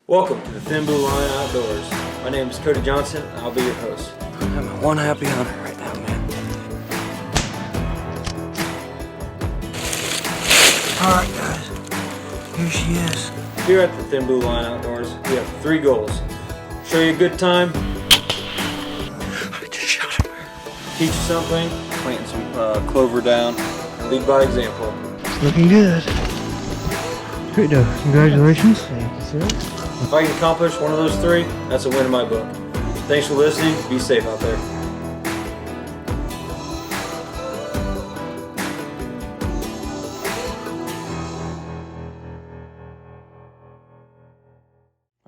Welcome to the Thin Blue Line Outdoors. My name is Colton Johnson, and I'll be your host. I'm one happy hunter right now, man. Alright, guys. Here she is. Here at the Thin Blue Line Outdoors, we have three goals. Show you a good time, I just shot him. teach you something, planting some clover down, and lead by example. It's looking good. Great though. Congratulations. Thank you, sir. If I can accomplish one of those three, that's a win in my book. Thanks for listening. Be safe out there.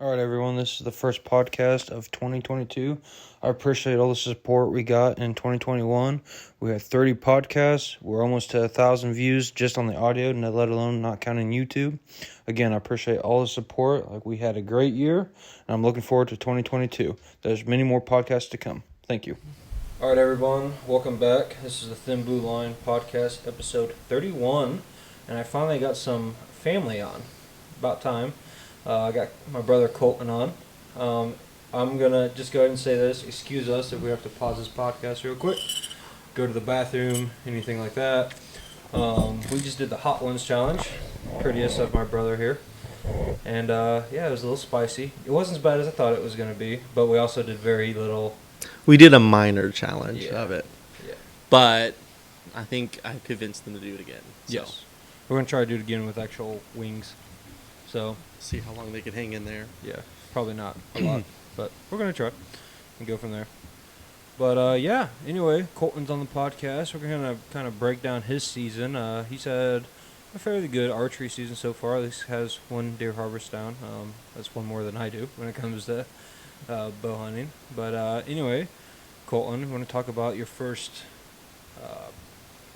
All right, everyone. This is the first podcast of 2022. I appreciate all the support we got in 2021. We had 30 podcasts. We're almost to 1,000 views just on the audio, let alone not counting YouTube. Again, I appreciate all the support. Like, we had a great year, and I'm looking forward to 2022. There's many more podcasts to come. Thank you. All right, everyone. Welcome back. This is the Thin Blue Line podcast, episode 31, and I finally got some family on. About time. I got my brother Colton on. I'm going to just go ahead and say this. Excuse us if we have to pause this podcast real quick. Go to the bathroom, anything like that. We just did the Hot Ones Challenge, courteous of my brother here. And yeah, it was a little spicy. It wasn't as bad as I thought it was going to be, but we also did very little. We did a minor challenge of it. Yeah. But I think I convinced them to do it again. So. Yes. We're going to try to do it again with actual wings. So see how long they can hang in there. Yeah, probably not a lot, but we're going to try and go from there. But, yeah, anyway, Colton's on the podcast. We're going to kind of break down his season. He's had a fairly good archery season so far. At least has one deer harvest down. That's one more than I do when it comes to bow hunting. But, anyway, Colton, we want to talk about your first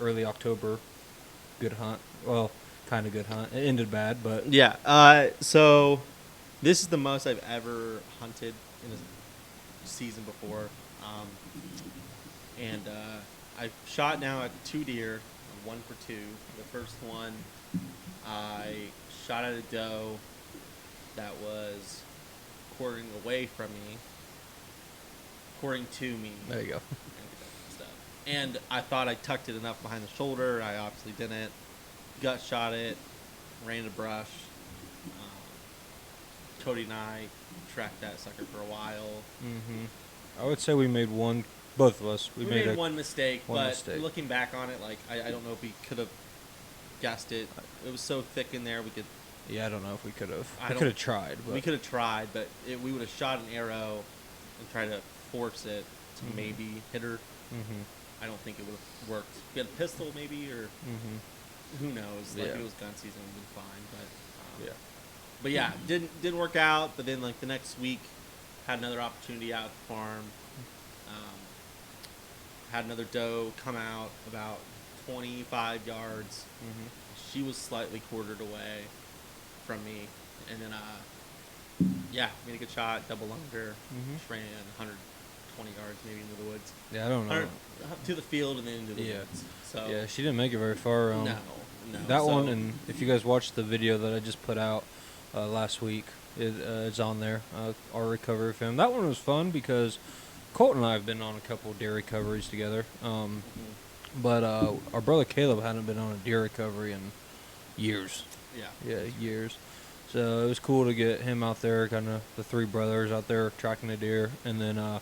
early October good hunt. Well, kind of good hunt. It ended bad, but... Yeah, so this is the most I've ever hunted in a season before. And I've shot now at 2 deer, 1 for 2. The first one, I shot at a doe that was quartering away from me, quartering to me. There you go. And I thought I tucked it enough behind the shoulder. I obviously didn't. Gut shot it, ran into brush. Cody and I tracked that sucker for a while. Mm-hmm. I would say we made one, both of us. We made one mistake, but looking back on it, like I don't know if we could have guessed it. It was so thick in there, we could. Yeah, I don't know if we could have. We could have tried. But. We could have tried, but we would have shot an arrow and tried to force it to maybe hit her. Mm-hmm. I don't think it would have worked. We had a pistol, maybe, or who knows? Like, if it was gun season, it would have been fine. But yeah, didn't work out. But then, like, the next week, had another opportunity out at the farm. Had another doe come out about 25 yards. Mm-hmm. She was slightly quartered away from me, and then made a good shot, double under, just ran 120 yards maybe into the woods. Yeah, I don't know. To the field and then into the woods. So yeah, she didn't make it very far. No. That one, and if you guys watched the video that I just put out last week, it's on there. Our recovery film. That one was fun because Colton and I have been on a couple deer recoveries together. But our brother Caleb hadn't been on a deer recovery in years. Yeah, years. So it was cool to get him out there, kind of the three brothers out there tracking a deer, and then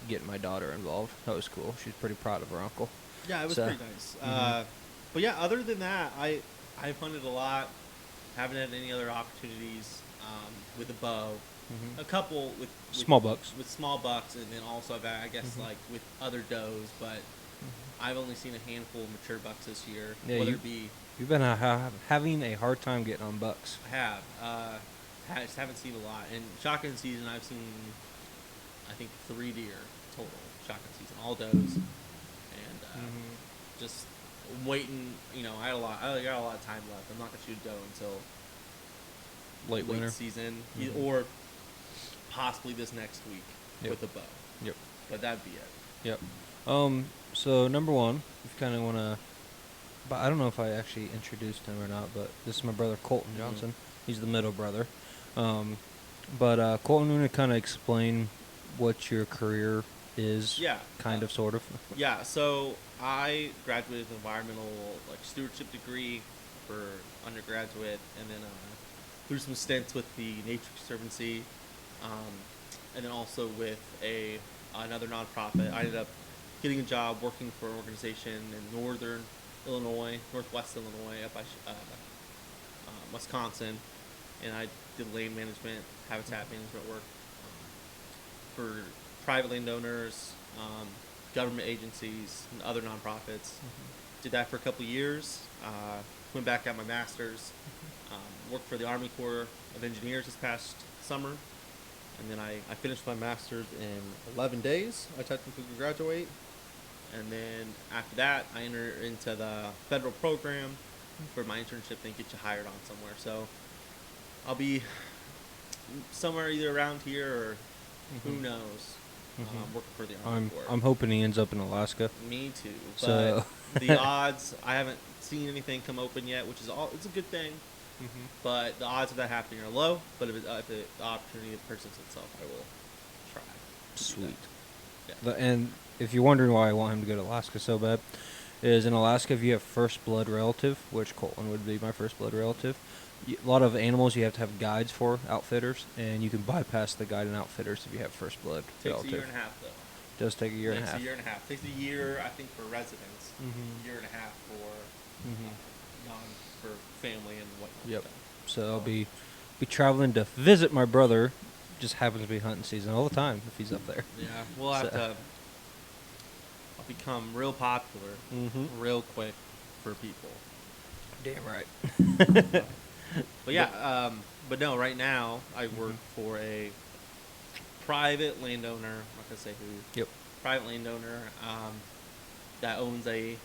getting my daughter involved. That was cool. She's pretty proud of her uncle. Yeah, it was pretty nice. But yeah, other than that, I've hunted a lot. Haven't had any other opportunities with a bow. A couple with small bucks. With small bucks, and then also I guess like with other does, but I've only seen a handful of mature bucks this year. Yeah, whether it be you've been having a hard time getting on bucks. I have. I just haven't seen a lot. In shotgun season, I've seen I think 3 deer total shotgun season, all does, and just waiting. You know, I got a lot of time left. I'm not gonna shoot a doe until late winter season, or possibly this next week with a bow. Yep. But that'd be it. Yep. So number one, if you kind of want to, but I don't know if I actually introduced him or not, but this is my brother Colton Johnson. He's the middle brother. But Colton, you want to kind of explain what your career is? Yeah. Kind of, sort of. Yeah, so I graduated with an environmental stewardship degree for undergraduate, and then through some stints with the Nature Conservancy, um, and then also with another nonprofit. I ended up getting a job working for an organization in northern Illinois, northwest Illinois, up by Wisconsin, and I did land management, habitat management work for private landowners, government agencies, and other nonprofits. Did that for a couple of years. Went back, got my master's. Worked for the Army Corps of Engineers this past summer, and then I finished my master's in 11 days. I technically could graduate, and then after that, I entered into the federal program for my internship. Then get you hired on somewhere. So I'll be somewhere either around here or who knows. Working for the Army Corps. I'm hoping he ends up in Alaska. Me too. So But the odds, I haven't seen anything come open yet, which is it's a good thing. But the odds of that happening are low. But if the opportunity presents itself, I will try. Sweet. Yeah. And if you're wondering why I want him to go to Alaska so bad, is in Alaska if you have first blood relative, which Colton would be my first blood relative, a lot of animals you have to have guides for, outfitters, and you can bypass the guide and outfitters if you have first blood Takes relative. a year and a half though. Does take a year and a half. Takes a year and a half. Takes a year, I think, for residents. A year and a half for for family and whatnot. Yep. So I'll be traveling to visit my brother. Just happens to be hunting season all the time if he's up there. Yeah, we'll have to. I'll become real popular, real quick for people. Damn right. But yeah, but no. Right now, I work for a private landowner. I'm not gonna say who. Yep. Private landowner that owns a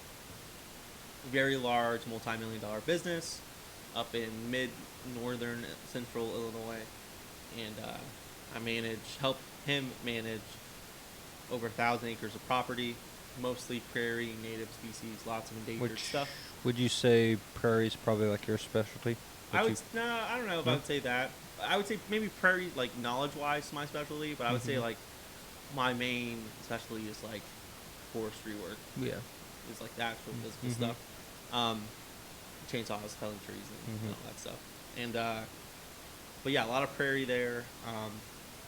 very large, multi-million-dollar business up in mid-northern central Illinois, and I help him manage over 1,000 acres of property, mostly prairie, native species, lots of endangered stuff. Would you say prairie is probably like your specialty? I don't know if I would say that. I would say maybe prairie, like knowledge-wise, my specialty, but I would say like my main specialty is like forestry work. Yeah. Is like the actual physical stuff. Chainsaws, felling trees, and all that stuff. And but yeah, a lot of prairie there.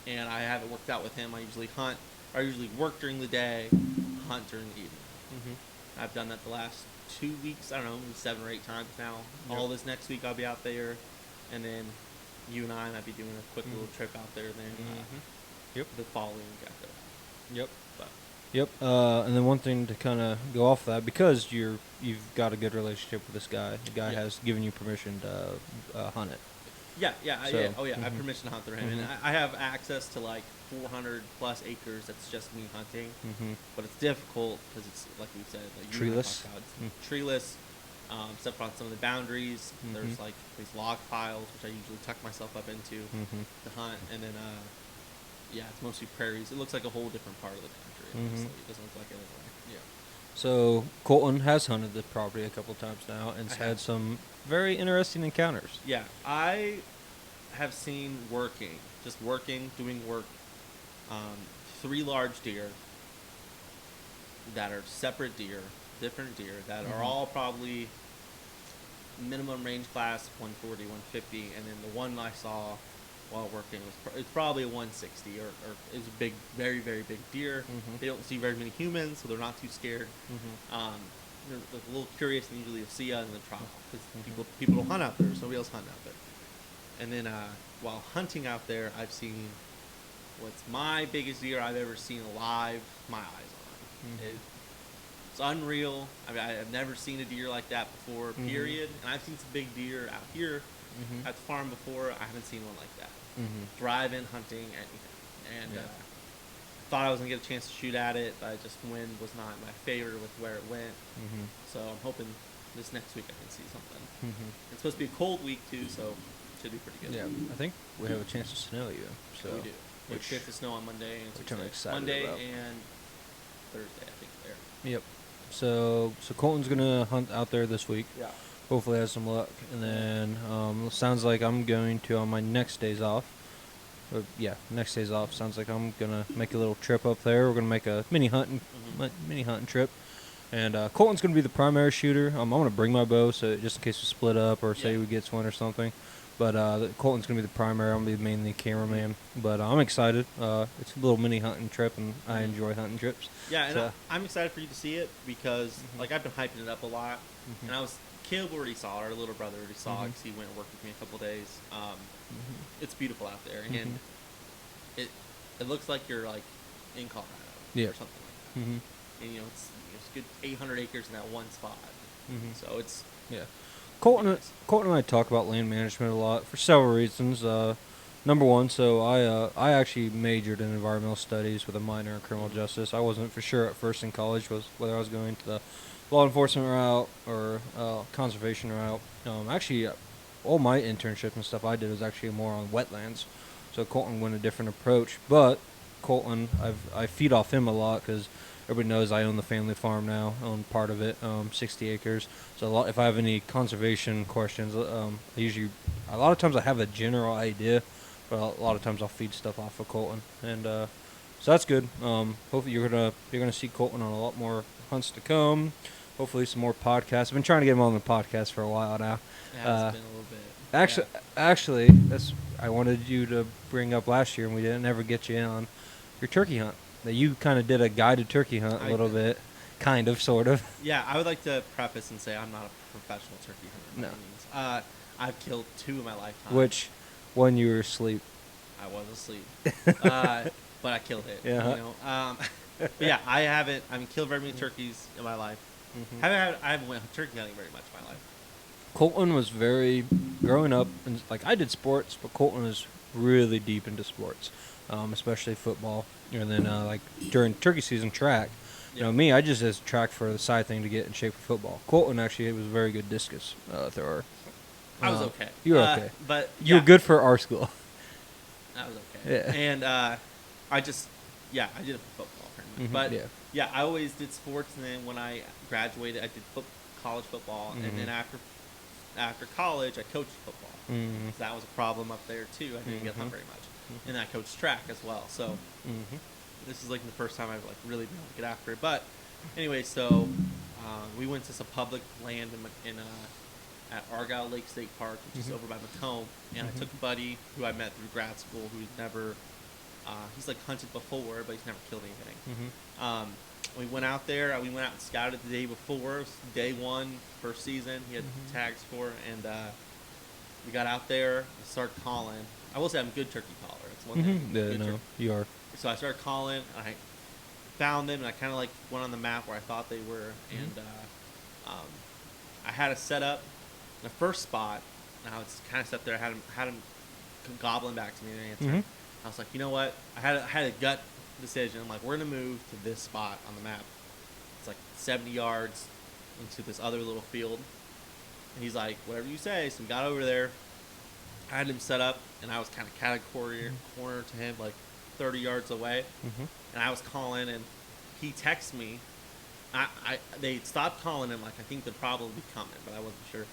And I have it worked out with him. I usually work during the day, hunt during the evening. I've done that the last 2 weeks. I don't know, maybe 7 or 8 times now. Yep. All this next week I'll be out there, and then you and I might be doing a quick little trip out there. Then the following week after that. Yep. But Yep. And then one thing to kind of go off that, because you've got a good relationship with this guy. The guy has given you permission to hunt it. Yeah. So, I have permission to hunt through him, and I have access to like 400 plus acres. That's just me hunting, but it's difficult because it's like we said, like treeless. Treeless. Except on some of the boundaries, there's like these log piles, which I usually tuck myself up into to hunt, and then it's mostly prairies. It looks like a whole different part of the country. Honestly. It doesn't look like Illinois. Yeah. So Colton has hunted the property a couple times now and had some very interesting encounters. Yeah, I have seen doing work, 3 large deer that are separate deer, different deer that are all probably minimum range class 140, 150, and then the one I saw while working it's probably a 160 or is a big, very, very big deer. They don't see very many humans, so they're not too scared. They're a little curious, and usually you'll see in the trough because people don't hunt out there, so nobody else hunt out there. And then while hunting out there, I've seen what's my biggest deer I've ever seen alive. My eyes on it's unreal. I mean, I've never seen a deer like that before. Period. And I've seen some big deer out here at the farm before. I haven't seen one like that. Driving, hunting, anything. And thought I was gonna get a chance to shoot at it, but just wind was not my favor with where it went. So I'm hoping this next week I can see something. It's supposed to be a cold week too, so it should be pretty good. Yeah, I think we have a chance to snow you. So we do. We have a chance to snow on Monday and which I'm excited Monday about. and Thursday, I think. There. Yep. So Colton's gonna hunt out there this week. Yeah. Hopefully has some luck, and then sounds like I'm going to on my next days off yeah, next day's off. Sounds like I'm gonna make a little trip up there. We're gonna make a mini hunting trip. And Colton's going to be the primary shooter. I'm going to bring my bow, so just in case we split up or say we get one or something. But Colton's going to be the primary. I'm going to be mainly the cameraman. But I'm excited. It's a little mini hunting trip, and I enjoy hunting trips. Yeah, and I'm excited for you to see it because, like, I've been hyping it up a lot. And Caleb already saw it. Our little brother already saw it because he went and worked with me a couple days. It's beautiful out there. And it looks like you're, like, in Colorado or something like that. And, you know, it's good 800 acres in that one spot. So it's Colton and I talk about land management a lot for several reasons. Number one, so I actually majored in environmental studies with a minor in criminal justice. I wasn't for sure at first in college whether I was going to the law enforcement route or conservation route. Actually, all my internships and stuff I did was actually more on wetlands. So Colton went a different approach, but Colton, I feed off him a lot because everybody knows I own the family farm now. I own part of it, 60 acres. So if I have any conservation questions, a lot of times I have a general idea, but a lot of times I'll feed stuff off of Colton, and so that's good. Hopefully you're gonna see Colton on a lot more hunts to come. Hopefully some more podcasts. I've been trying to get him on the podcast for a while now. Yeah, it's been a little bit. Actually, I wanted you to bring up last year, and we didn't ever get you in on your turkey hunt. That you kind of did a guided turkey hunt a little bit, kind of, sort of. Yeah, I would like to preface and say I'm not a professional turkey hunter. No. Any means. I've killed 2 in my lifetime. Which, when you were asleep. I was asleep, but I killed it. Yeah. You know. But yeah, I haven't killed very many turkeys in my life. I haven't went turkey hunting very much in my life. Colton was growing up, and like I did sports, but Colton was really deep into sports, especially football. And then like during turkey season, track. You know, me, I just did track for the side thing to get in shape for football. Colton actually was a very good discus thrower. I was okay. You were okay, but you were good for our school. I was okay. Yeah. And I did it for football. But I always did sports, and then when I graduated, I did college football, and then after college, I coached football. So that was a problem up there too. I didn't get hunt very much, and I coached track as well. So this is like the first time I've like really been able to get after it. But anyway, so we went to some public land at Argyle Lake State Park, which is over by Macomb, and I took a buddy who I met through grad school who's never. He's like hunted before, but he's never killed anything. We went out there. We went out and scouted the day before. It was day 1, first season. He had tags for it, and we got out there. I started calling. I will say I'm a good turkey caller. It's one thing. Yeah, no, you are. So I started calling. And I found them, and I kind of like went on the map where I thought they were, and I had a setup in the first spot. And I was kind of set there. I had him gobbling back to me an answer. I was like, you know what? I had a gut decision. I'm like, we're going to move to this spot on the map. It's like 70 yards into this other little field. And he's like, whatever you say. So we got over there. I had him set up, and I was kind of corner to him, like 30 yards away. And I was calling, and he texted me. They stopped calling him, like, I think they'd probably be coming, but I wasn't sure.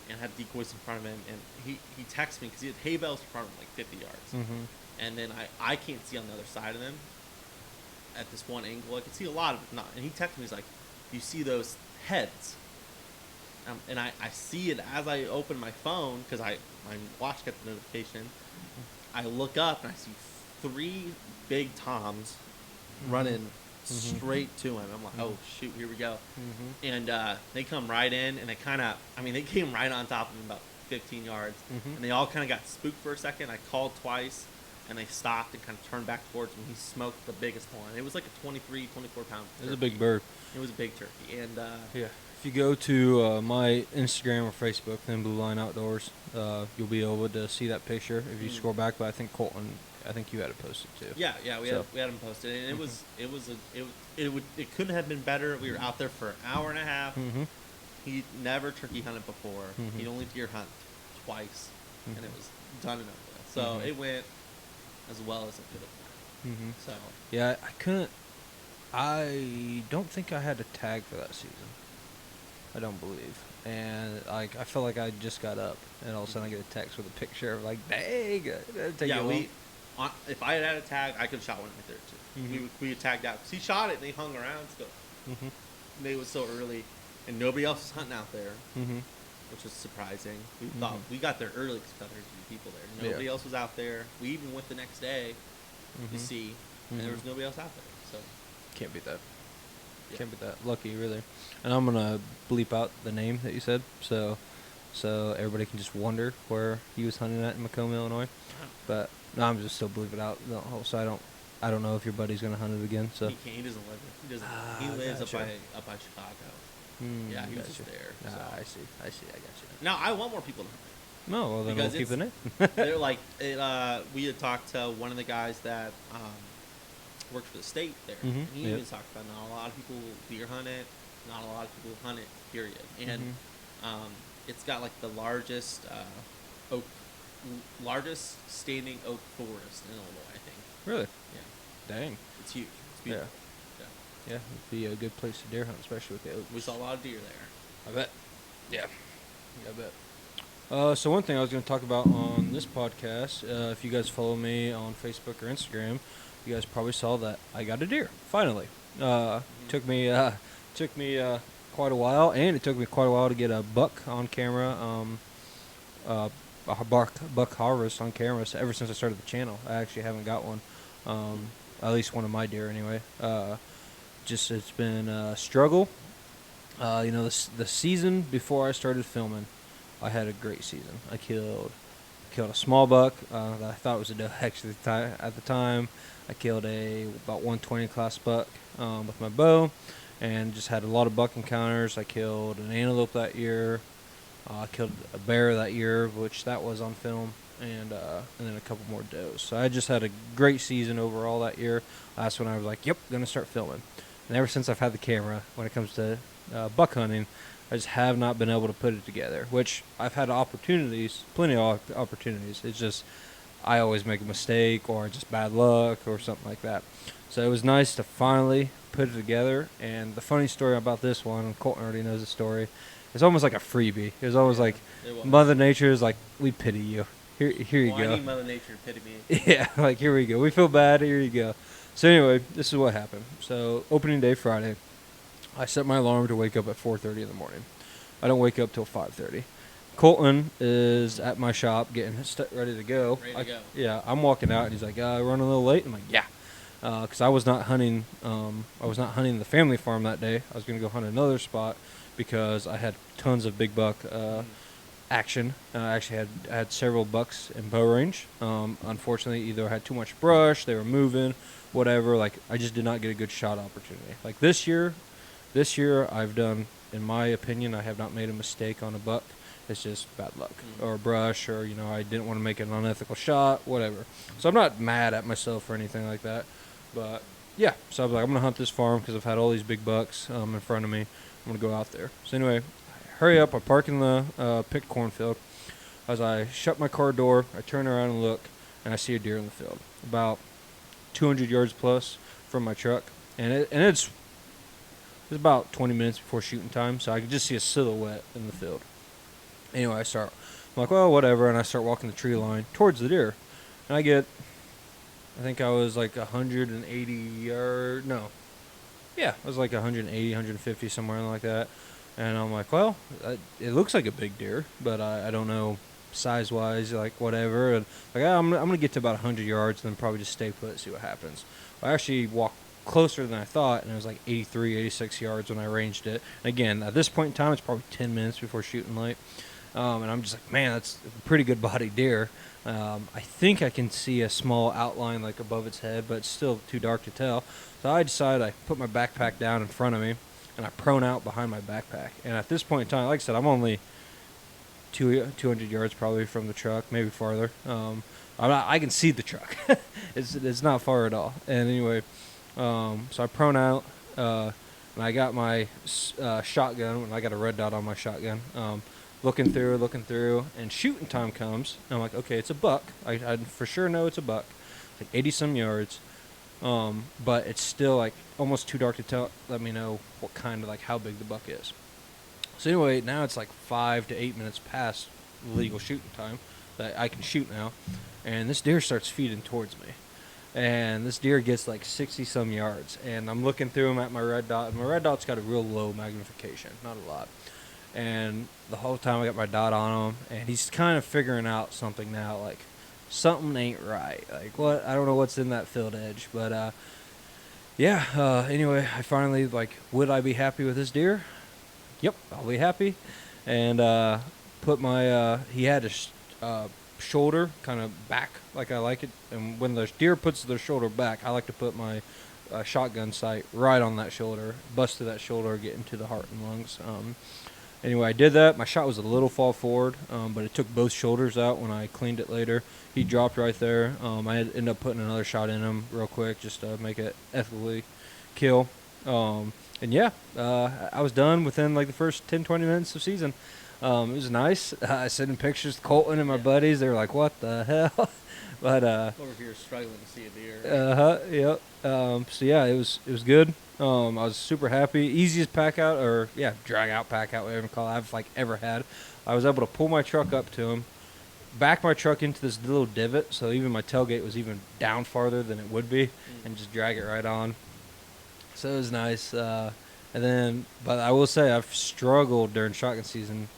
And I had decoys in front of him, and he texted me because he had hay bales in front of him, like 50 yards. And then I can't see on the other side of them at this one angle. I can see a lot of it. Not. And he texted me, he's like, you see those heads? And I see it as I open my phone because my watch got the notification. I look up and I see 3 big toms running straight to him. I'm like, oh, shoot, here we go. And they come right in, and they came right on top of him about 15 yards. And they all kind of got spooked for a second. I called twice. And they stopped and kind of turned back towards me. He smoked the biggest one. It was like a 23, 24-pound turkey. It was a big bird. It was a big turkey. And if you go to my Instagram or Facebook, then Blue Line Outdoors, you'll be able to see that picture if you scroll back. But I think Colton, you had it posted too. Yeah, we had him posted, and it couldn't have been better. We were out there for an hour and a half. He never turkey hunted before. He'd only deer hunt twice, and it was done and over with. So it went as well as it could have went. So yeah, I don't think I had a tag for that season. I don't believe. And I felt like I just got up, and all of a sudden I get a text with a picture of like, dang. if I had a tag, I could have shot one right there too. Mm-hmm. We had tagged out because he shot it and they hung around still. Mm-hmm. And it was so early, and nobody else was hunting out there, Mm-hmm. which was surprising. We thought we got there early because there was people there. Nobody else was out there. We even went the next day to see, and there was nobody else out there. So Can't beat that. Yeah. Can't beat that. Lucky, really. And I'm gonna bleep out the name that you said, so everybody can just wonder where he was hunting at in Macomb, Illinois. But no, I'm just still bleep it out. No, so I don't know if your buddy's gonna hunt it again. So he can't. He doesn't live there. He doesn't. He lives gotcha. up by Chicago. Yeah, he was gotcha. just there. Ah, So. I see. I got you. Now I want more people to hunt it. No, well then Because we'll keep the name. They're like we had talked to one of the guys that works for the state there. Mhm, And he yep. even talked about not a lot of people deer hunt it, not a lot of people hunt it, period. And it's got like the largest largest standing oak forest in Illinois, I think. Really? Yeah, Dang. it's huge. It's beautiful. Yeah, it'd be a good place to deer hunt, especially with the oaks. We saw a lot of deer there. I bet. Yeah, I bet. So one thing I was going to talk about on this podcast, if you guys follow me on Facebook or Instagram, you guys probably saw that I got a deer finally. Took me quite a while, and it took me quite a while to get a buck on camera. A buck harvest on camera. So ever since I started the channel, I actually haven't got one. At least one of my deer, anyway. Just it's been a struggle. The season before I started filming, I had a great season. I killed a small buck that I thought was a doe actually at the time. I killed about 120 class buck with my bow, and just had a lot of buck encounters. I killed an antelope that year. I killed a bear that year, which that was on film, and then a couple more does. So I just had a great season overall that year. That's when I was like, yep, gonna start filming. And ever since I've had the camera, when it comes to buck hunting, I just have not been able to put it together, which I've had opportunities, plenty of opportunities. It's just I always make a mistake or just bad luck or something like that. So it was nice to finally put it together. And the funny story about this one, and Colton already knows the story, it's almost like a freebie. It was almost like Mother Nature is like, we pity you. Here you go. I need Mother Nature to pity me. Yeah, like here we go. We feel bad. Here you go. So anyway, this is what happened. So opening day Friday, I set my alarm to wake up at 4:30 in the morning. I don't wake up till 5:30. Colton is at my shop getting ready to go. Ready to go. Yeah, I'm walking out and he's like, "Running a little late." I'm like, "Yeah," because I was not hunting. I was not hunting the family farm that day. I was going to go hunt another spot because I had tons of big buck action. I actually had several bucks in bow range. Unfortunately, either I had too much brush, they were moving, whatever. Like I just did not get a good shot opportunity. Like this year I've done, in my opinion, I have not made a mistake on a buck. It's just bad luck or brush, or I didn't want to make an unethical shot, whatever. So I'm not mad at myself or anything like that. But yeah, so I was like, I'm gonna hunt this farm because I've had all these big bucks in front of me. I'm gonna go out there. So anyway, I hurry up. I park in the picked cornfield. As I shut my car door, I turn around and look, and I see a deer in the field, about 200 yards plus from my truck, and it's about 20 minutes before shooting time, so I could just see a silhouette in the field. Anyway, I'm like, well, whatever, and I start walking the tree line towards the deer, and I think I was like 180 yards, no, yeah, I was like 180, 150, somewhere like that, and I'm like, well, it looks like a big deer, but I don't know size-wise, like whatever, and like I'm gonna get to about 100 yards, and then probably just stay put, see what happens. I actually walked closer than I thought, and it was like 83, 86 yards when I ranged it. And again, at this point in time, it's probably 10 minutes before shooting light. And I'm just like, man, that's a pretty good body deer. I think I can see a small outline like above its head, but it's still too dark to tell. So I decided I put my backpack down in front of me, and I prone out behind my backpack. And at this point in time, like I said, I'm only 200 yards probably from the truck, maybe farther. I can see the truck. It's not far at all. And anyway, so I prone out, and I got my shotgun, and I got a red dot on my shotgun. Looking through, and shooting time comes. And I'm like, okay, it's a buck. I for sure know it's a buck. Like 80 some yards. But it's still like almost too dark to tell. Let me know what kind of, like, how big the buck is. So anyway, now it's like 5 to 8 minutes past legal shooting time that I can shoot now. and this deer starts feeding towards me. And this deer gets like 60-some yards, and I'm looking through him at my red dot, and my red dot's got a real low magnification, not a lot. And the whole time I got my dot on him, and he's kind of figuring out something now, like something ain't right. Like what? I don't know what's in that field edge, but anyway, I finally would I be happy with this deer? Yep, I'll be happy. And put my he had his shoulder kind of back like I like it. And when the deer puts their shoulder back, I like to put my shotgun sight right on that shoulder, bust through that shoulder, get into the heart and lungs. Anyway, I did that. My shot was a little fall forward, but it took both shoulders out when I cleaned it later. He dropped right there. I ended up putting another shot in him real quick just to make it ethically kill. And yeah, I was done within like the first 10, 20 minutes of season. It was nice. I sent in pictures to Colton and my buddies. They were like, what the hell? But over here struggling to see a deer. Yep. So yeah, it was good. I was super happy. Easiest drag out pack out, whatever you call it, I've ever had. I was able to pull my truck up to him, back my truck into this little divot, so even my tailgate was even down farther than it would be, and just drag it right on. So it was nice. But I will say I've struggled during shotgun season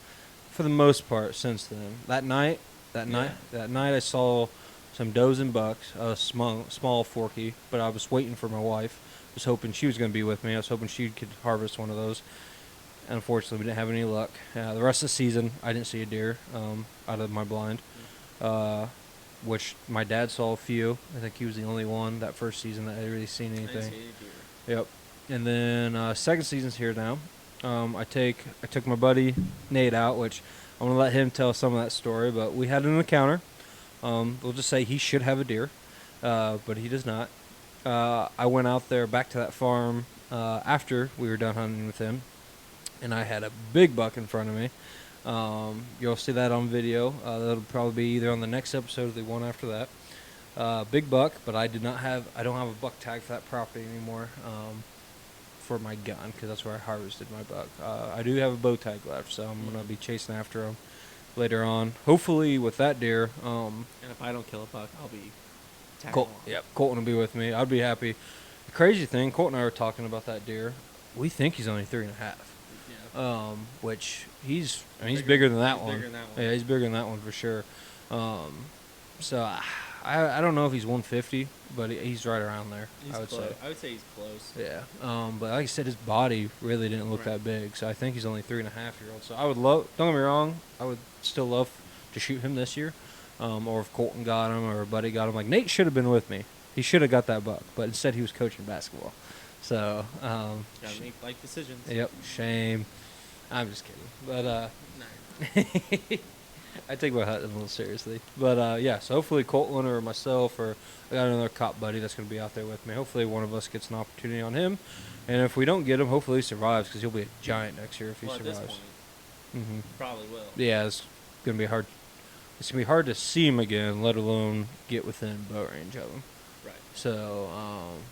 for the most part since then. That night I saw some does and bucks, a small forky, but I was waiting for my wife. I was hoping she was going to be with me. I was hoping she could harvest one of those. Unfortunately, we didn't have any luck. The rest of the season, I didn't see a deer out of my blind, which my dad saw a few. I think he was the only one that first season that had really seen anything. I didn't see any deer. Yep. And then second season's here now. I took my buddy Nate out, which I'm going to let him tell some of that story, but we had an encounter. We'll just say he should have a deer, but he does not. I went out there back to that farm after we were done hunting with him, and I had a big buck in front of me. You'll see that on video. That'll probably be either on the next episode or the one after that. Big buck, but I don't have a buck tag for that property anymore for my gun, because that's where I harvested my buck. I do have a bow tag left, so I'm going to be chasing after him later on. Hopefully with that deer. And if I don't kill a buck, I'll be tagging along. Yep, Colton will be with me. I'd be happy. The crazy thing, Colton and I were talking about that deer. We think he's only 3.5. Yeah. Which he's bigger than that one. Yeah, he's bigger than that one for sure. So I don't know if he's 150, but he's right around there. I would say. I would say he's close. Yeah. But like I said, his body really didn't look that big, so I think he's only 3.5-year-old. So I would love. Don't get me wrong. I would still love to shoot him this year, or if Colton got him or a buddy got him. Like Nate should have been with me. He should have got that buck, but instead he was coaching basketball. So. Gotta make life decisions. Yep. Shame. I'm just kidding. But I take my hunting a little seriously. But so hopefully Colton or myself, or I got another cop buddy that's going to be out there with me. Hopefully one of us gets an opportunity on him. And if we don't get him, hopefully he survives, because he'll be a giant next year if he survives. At this point, probably will. Yeah, it's going to be hard. It's going to be hard to see him again, let alone get within bow range of him. Right. So,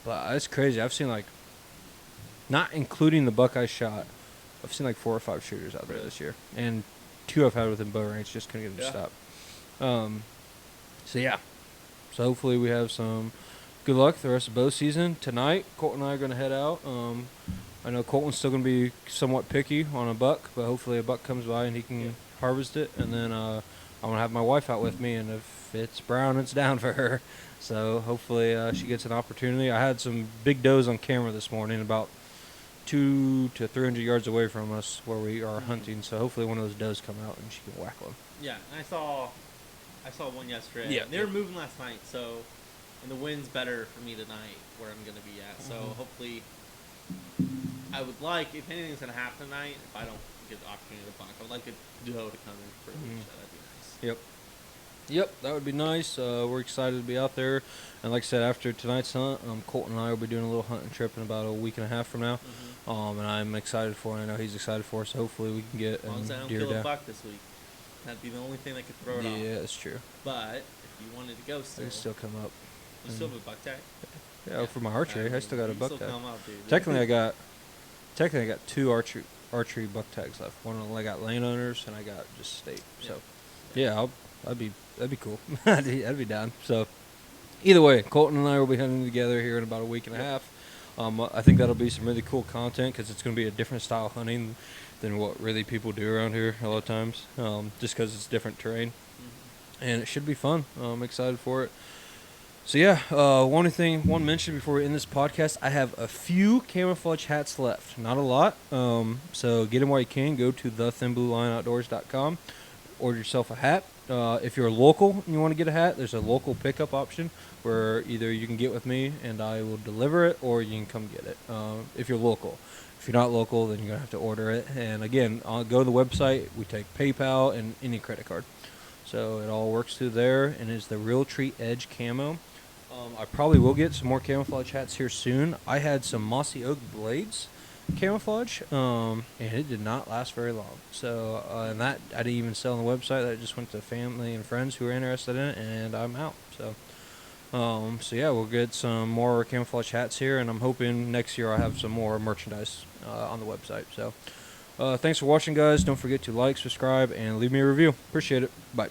but it's crazy. I've seen not including the buck I shot, I've seen 4 or 5 shooters out there this year, and 2 I've had within bow range. Just couldn't get them to stop. So hopefully we have some good luck the rest of bow season. Tonight, Colton and I are going to head out. I know Colton's still going to be somewhat picky on a buck, but hopefully a buck comes by and he can harvest it. And then I'm going to have my wife out with me, and if it's brown, it's down for her. So hopefully she gets an opportunity. I had some big does on camera this morning, about 200 to 300 yards away from us where we are hunting, so hopefully one of those does come out and she can whack one. Yeah, and I saw one yesterday. Yeah, they were moving last night, and the wind's better for me tonight where I'm going to be at. So hopefully, I would like, if anything's going to happen tonight, if I don't get the opportunity to buck, I would like a doe to come in for a leash. That'd be nice. Yep, that would be nice. We're excited to be out there. And like I said, after tonight's hunt, Colton and I will be doing a little hunting trip in about a week and a half from now. And I'm excited for it. I know he's excited for it, so hopefully we can get as long as I don't kill a buck this week. That'd be the only thing that could throw it off. Yeah, that's true. But if you wanted to go still, it'll still come up. You still have a buck tag? Yeah, for my archery, I still got a buck tag. Come up, dude. Technically, I got 2 archery buck tags left. One I got landowners, and I got just state. So, yeah, That'd be cool. That'd be down. So either way, Colton and I will be hunting together here in about a week and a half. I think that'll be some really cool content because it's going to be a different style of hunting than what really people do around here a lot of times, just because it's different terrain. And it should be fun. I'm excited for it. So yeah, one mention before we end this podcast. I have a few camouflage hats left, not a lot. So get them while you can. Go to thethinbluelionoutdoors.com. Order yourself a hat. If you're local and you want to get a hat, there's a local pickup option where either you can get with me and I will deliver it, or you can come get it. If you're local. If you're not local, then you're gonna have to order it. And again, I'll go to the website. We take PayPal and any credit card. So it all works through there, and it's the Real Tree Edge camo. I probably will get some more camouflage hats here soon. I had some Mossy Oak Blades camouflage, and it did not last very long. So, and that I didn't even sell on the website. That just went to family and friends who were interested in it, and I'm out. So, so yeah, we'll get some more camouflage hats here, and I'm hoping next year I'll have some more merchandise on the website. So, thanks for watching, guys. Don't forget to like, subscribe, and leave me a review. Appreciate it. Bye.